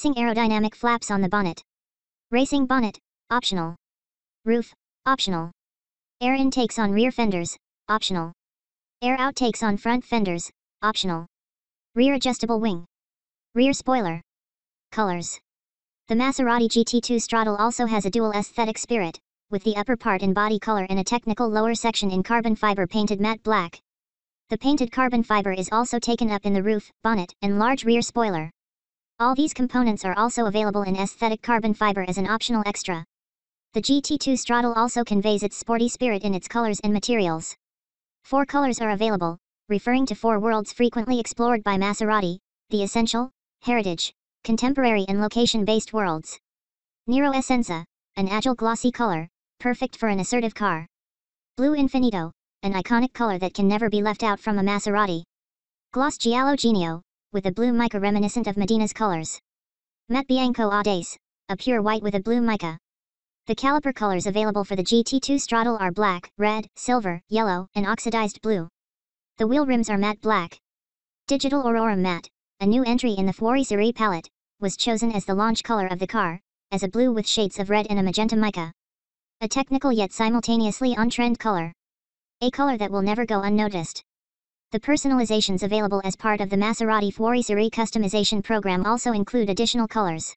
Racing aerodynamic flaps on the bonnet. Racing bonnet, optional. Roof, optional. Air intakes on rear fenders, optional. Air outtakes on front fenders, optional. Rear adjustable wing. Rear spoiler. Colors. The Maserati GT2 Stradale also has a dual aesthetic spirit, with the upper part in body color and a technical lower section in carbon fiber painted matte black. The painted carbon fiber is also taken up in the roof, bonnet, and large rear spoiler. All these components are also available in aesthetic carbon fiber as an optional extra. The GT2 Stradale also conveys its sporty spirit in its colors and materials. 4 colors are available, referring to 4 worlds frequently explored by Maserati: the essential, heritage, contemporary and location-based worlds. Nero Essenza, an agile glossy color, perfect for an assertive car. Blue Infinito, an iconic color that can never be left out from a Maserati. Gloss Giallo Genio, with a blue mica reminiscent of Medina's colors. Matte Bianco Audace, a pure white with a blue mica. The caliper colors available for the GT2 Stradale are black, red, silver, yellow, and oxidized blue. The wheel rims are matte black. Digital Aurora Matte, a new entry in the Fuori Serie palette, was chosen as the launch color of the car, as a blue with shades of red and a magenta mica. A technical yet simultaneously on-trend color. A color that will never go unnoticed. The personalizations available as part of the Maserati Fuori Serie customization program also include additional colors.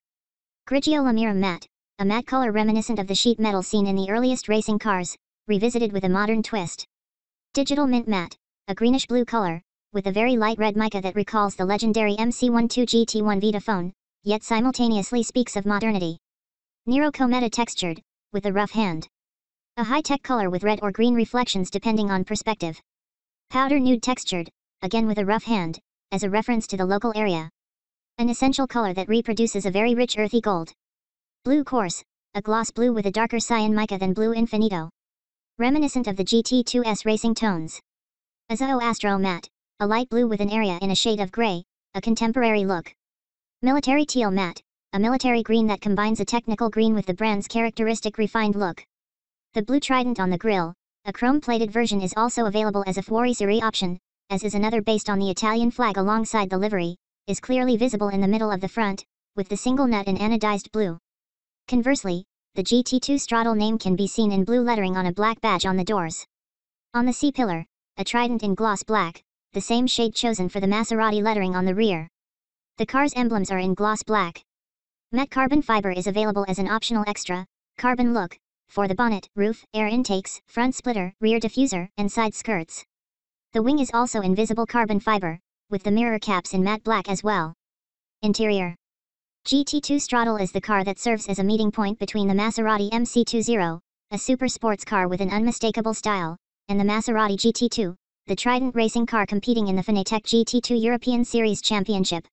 Grigio Lamira Matte, a matte color reminiscent of the sheet metal seen in the earliest racing cars, revisited with a modern twist. Digital Mint Matte, a greenish-blue color, with a very light red mica that recalls the legendary MC12 GT1 Vitaphone, yet simultaneously speaks of modernity. Nero Cometa Textured, with a rough hand. A high-tech color with red or green reflections depending on perspective. Powder Nude Textured, again with a rough hand, as a reference to the local area. An essential color that reproduces a very rich earthy gold. Blue Coarse, a gloss blue with a darker cyan mica than Blue Infinito. Reminiscent of the GT2's racing tones. Azul Astro Matte, a light blue with an area in a shade of gray, a contemporary look. Military Teal Matte, a military green that combines a technical green with the brand's characteristic refined look. The blue trident on the grille, a chrome-plated version, is also available as a Fuori Serie option, as is another based on the Italian flag alongside the livery, is clearly visible in the middle of the front, with the single nut in anodized blue. Conversely, the GT2 Stradale name can be seen in blue lettering on a black badge on the doors. On the C-pillar, a trident in gloss black, the same shade chosen for the Maserati lettering on the rear. The car's emblems are in gloss black. Matte carbon fiber is available as an optional extra, carbon look, for the bonnet, roof, air intakes, front splitter, rear diffuser, and side skirts. The wing is also in visible carbon fiber, with the mirror caps in matte black as well. Interior. GT2 Stradale is the car that serves as a meeting point between the Maserati MC20, a super sports car with an unmistakable style, and the Maserati GT2, the Trident racing car competing in the Fanatec GT2 European Series Championship.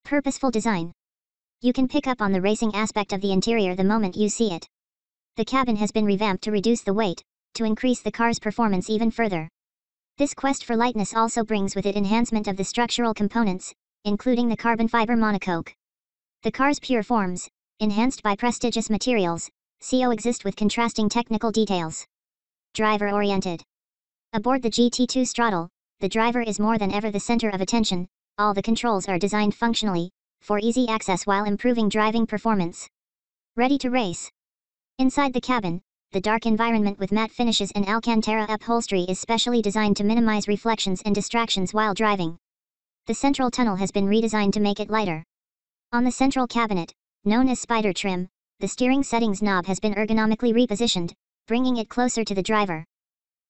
Purposeful design. You can pick up on the racing aspect of the interior the moment you see it. The cabin has been revamped to reduce the weight, to increase the car's performance even further. This quest for lightness also brings with it enhancement of the structural components, including the carbon fiber monocoque. The car's pure forms, enhanced by prestigious materials, coexist with contrasting technical details. Driver-oriented. Aboard the GT2 Stradale, the driver is more than ever the center of attention. All the controls are designed functionally, for easy access while improving driving performance. Ready to race. Inside the cabin, the dark environment with matte finishes and Alcantara upholstery is specially designed to minimize reflections and distractions while driving. The central tunnel has been redesigned to make it lighter. On the central cabinet, known as spider trim, the steering settings knob has been ergonomically repositioned, bringing it closer to the driver.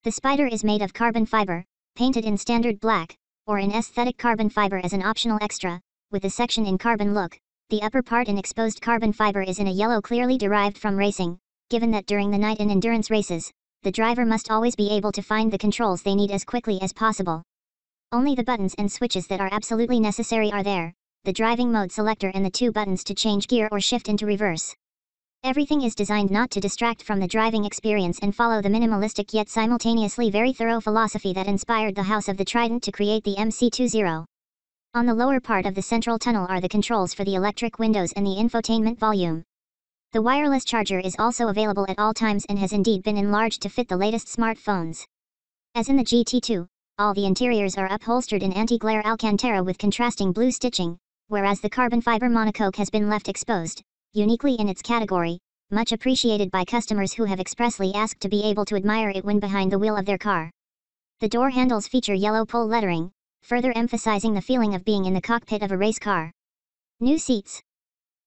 The spider is made of carbon fiber, painted in standard black, or in aesthetic carbon fiber as an optional extra, with a section in carbon look. The upper part in exposed carbon fiber is in a yellow clearly derived from racing, given that during the night in endurance races, the driver must always be able to find the controls they need as quickly as possible. Only the buttons and switches that are absolutely necessary are there, the driving mode selector and the 2 buttons to change gear or shift into reverse. Everything is designed not to distract from the driving experience and follow the minimalistic yet simultaneously very thorough philosophy that inspired the House of the Trident to create the MC20. On the lower part of the central tunnel are the controls for the electric windows and the infotainment volume. The wireless charger is also available at all times and has indeed been enlarged to fit the latest smartphones. As in the GT2, all the interiors are upholstered in anti-glare Alcantara with contrasting blue stitching, whereas the carbon fiber monocoque has been left exposed, uniquely in its category, much appreciated by customers who have expressly asked to be able to admire it when behind the wheel of their car. The door handles feature yellow pole lettering, further emphasizing the feeling of being in the cockpit of a race car. New seats.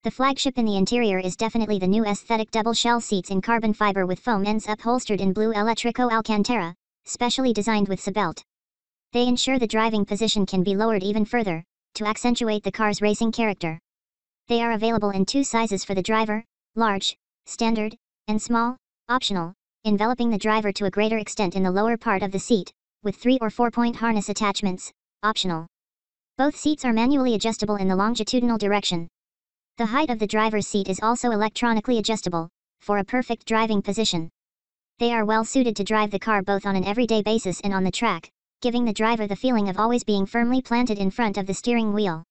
The flagship in the interior is definitely the new aesthetic double shell seats in carbon fiber with foam ends upholstered in blue Electrico Alcantara, specially designed with seatbelt. They ensure the driving position can be lowered even further, to accentuate the car's racing character. They are available in 2 sizes for the driver, large, standard, and small, optional, enveloping the driver to a greater extent in the lower part of the seat, with 3 or 4-point harness attachments, optional. Both seats are manually adjustable in the longitudinal direction. The height of the driver's seat is also electronically adjustable, for a perfect driving position. They are well suited to drive the car both on an everyday basis and on the track, giving the driver the feeling of always being firmly planted in front of the steering wheel.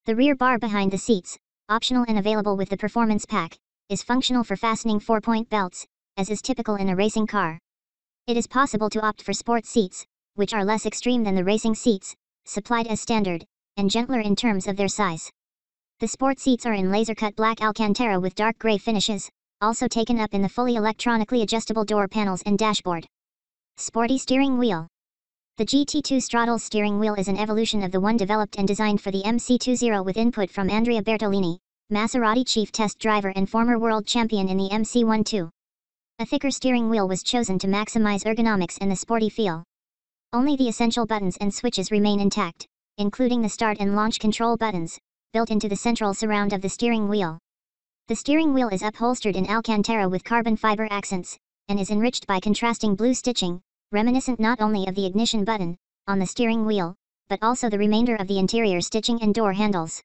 The rear bar behind the seats, optional and available with the performance pack, is functional for fastening 4-point belts, as is typical in a racing car. It is possible to opt for sport seats, which are less extreme than the racing seats, supplied as standard, and gentler in terms of their size. The sport seats are in laser-cut black Alcantara with dark gray finishes, also taken up in the fully electronically adjustable door panels and dashboard. Sporty steering wheel. The GT2 Stradale steering wheel is an evolution of the one developed and designed for the MC20 with input from Andrea Bertolini, Maserati chief test driver and former world champion in the MC12. A thicker steering wheel was chosen to maximize ergonomics and the sporty feel. Only the essential buttons and switches remain intact, including the start and launch control buttons, built into the central surround of the steering wheel. The steering wheel is upholstered in Alcantara with carbon fiber accents, and is enriched by contrasting blue stitching, reminiscent not only of the ignition button, on the steering wheel, but also the remainder of the interior stitching and door handles.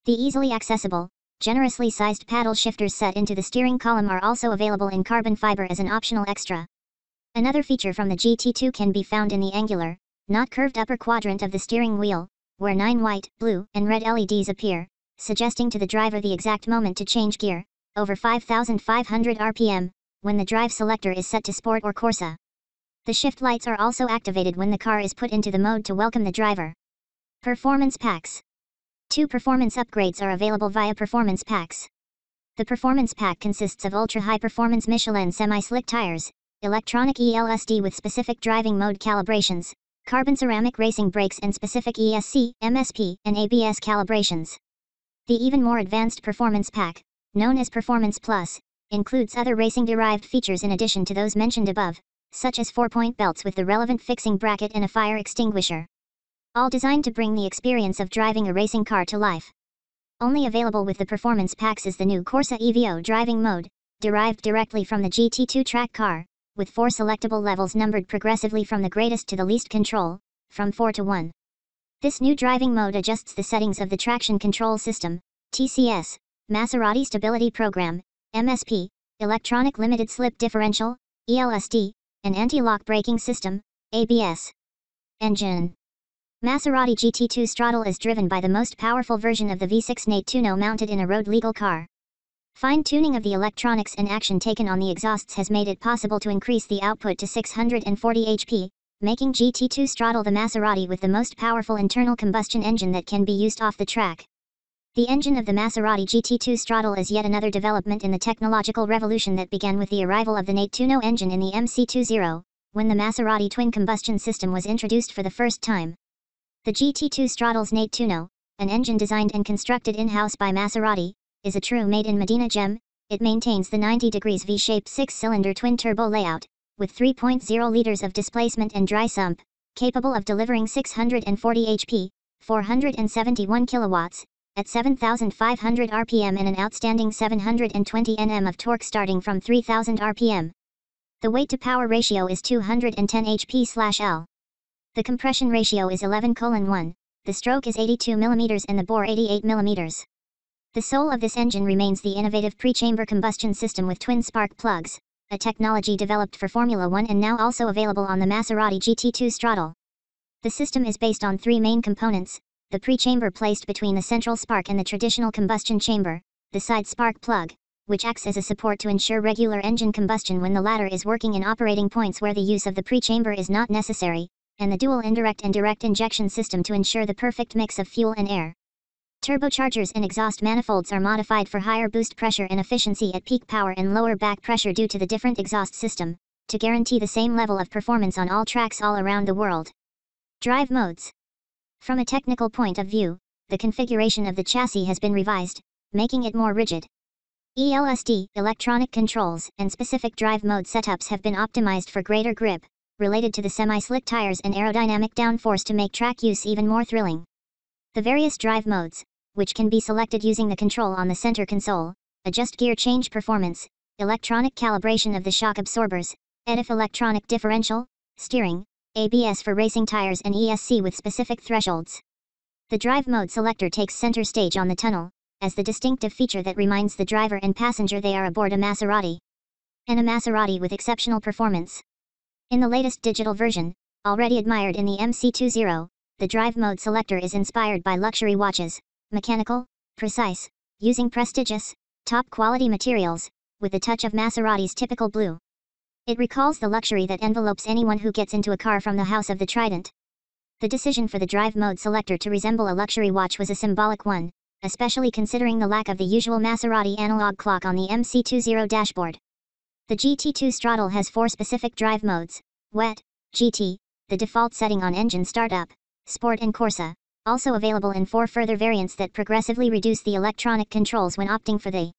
The easily accessible, generously sized paddle shifters set into the steering column are also available in carbon fiber as an optional extra. Another feature from the GT2 can be found in the angular, not curved upper quadrant of the steering wheel, where 9 white, blue, and red LEDs appear, suggesting to the driver the exact moment to change gear, over 5,500 RPM, when the drive selector is set to Sport or Corsa. The shift lights are also activated when the car is put into the mode to welcome the driver. Performance packs. 2 performance upgrades are available via performance packs. The performance pack consists of ultra-high-performance Michelin semi-slick tires, electronic ELSD with specific driving mode calibrations, carbon ceramic racing brakes and specific ESC, MSP, and ABS calibrations. The even more advanced Performance Pack, known as Performance Plus, includes other racing-derived features in addition to those mentioned above, such as 4-point belts with the relevant fixing bracket and a fire extinguisher. All designed to bring the experience of driving a racing car to life. Only available with the Performance Packs is the new Corsa EVO driving mode, derived directly from the GT2 track car, with 4 selectable levels numbered progressively from the greatest to the least control, from 4 to 1. This new driving mode adjusts the settings of the Traction Control System, TCS, Maserati Stability Program, MSP, Electronic Limited Slip Differential, ELSD, and Anti-Lock Braking System, ABS. Engine. Maserati GT2 Stradale is driven by the most powerful version of the V6 Net2 mounted in a road-legal car. Fine-tuning of the electronics and action taken on the exhausts has made it possible to increase the output to 640 HP, making GT2 Stradale the Maserati with the most powerful internal combustion engine that can be used off the track. The engine of the Maserati GT2 Stradale is yet another development in the technological revolution that began with the arrival of the Net2 engine in the MC20, when the Maserati twin combustion system was introduced for the first time. The GT2 Stradale's Net2, an engine designed and constructed in-house by Maserati, is a true made-in-Medina gem. It maintains the 90 degrees V-shaped 6-cylinder twin-turbo layout, with 3.0 liters of displacement and dry sump, capable of delivering 640 HP, 471 kilowatts, at 7,500 RPM and an outstanding 720 Nm of torque starting from 3,000 RPM. The weight-to-power ratio is 210 HP/L. The compression ratio is 11:1, the stroke is 82 mm and the bore 88 mm. The soul of this engine remains the innovative pre-chamber combustion system with twin spark plugs, a technology developed for Formula One and now also available on the Maserati GT2 Stradale. The system is based on 3 main components: the pre-chamber placed between the central spark and the traditional combustion chamber, the side spark plug, which acts as a support to ensure regular engine combustion when the latter is working in operating points where the use of the pre-chamber is not necessary, and the dual indirect and direct injection system to ensure the perfect mix of fuel and air. Turbochargers and exhaust manifolds are modified for higher boost pressure and efficiency at peak power and lower back pressure due to the different exhaust system, to guarantee the same level of performance on all tracks all around the world. Drive modes. From a technical point of view, the configuration of the chassis has been revised, making it more rigid. ELSD, electronic controls, and specific drive mode setups have been optimized for greater grip, related to the semi-slick tires and aerodynamic downforce to make track use even more thrilling. The various drive modes, which can be selected using the control on the center console, adjust gear change performance, electronic calibration of the shock absorbers, EDF electronic differential, steering, ABS for racing tires and ESC with specific thresholds. The drive mode selector takes center stage on the tunnel, as the distinctive feature that reminds the driver and passenger they are aboard a Maserati. And a Maserati with exceptional performance. In the latest digital version, already admired in the MC20, the drive mode selector is inspired by luxury watches, mechanical, precise, using prestigious, top-quality materials, with the touch of Maserati's typical blue. It recalls the luxury that envelopes anyone who gets into a car from the house of the Trident. The decision for the drive mode selector to resemble a luxury watch was a symbolic one, especially considering the lack of the usual Maserati analog clock on the MC20 dashboard. The GT2 Stradale has 4 specific drive modes: Wet, GT, the default setting on engine startup, Sport and Corsa, also available in 4 further variants that progressively reduce the electronic controls when opting for the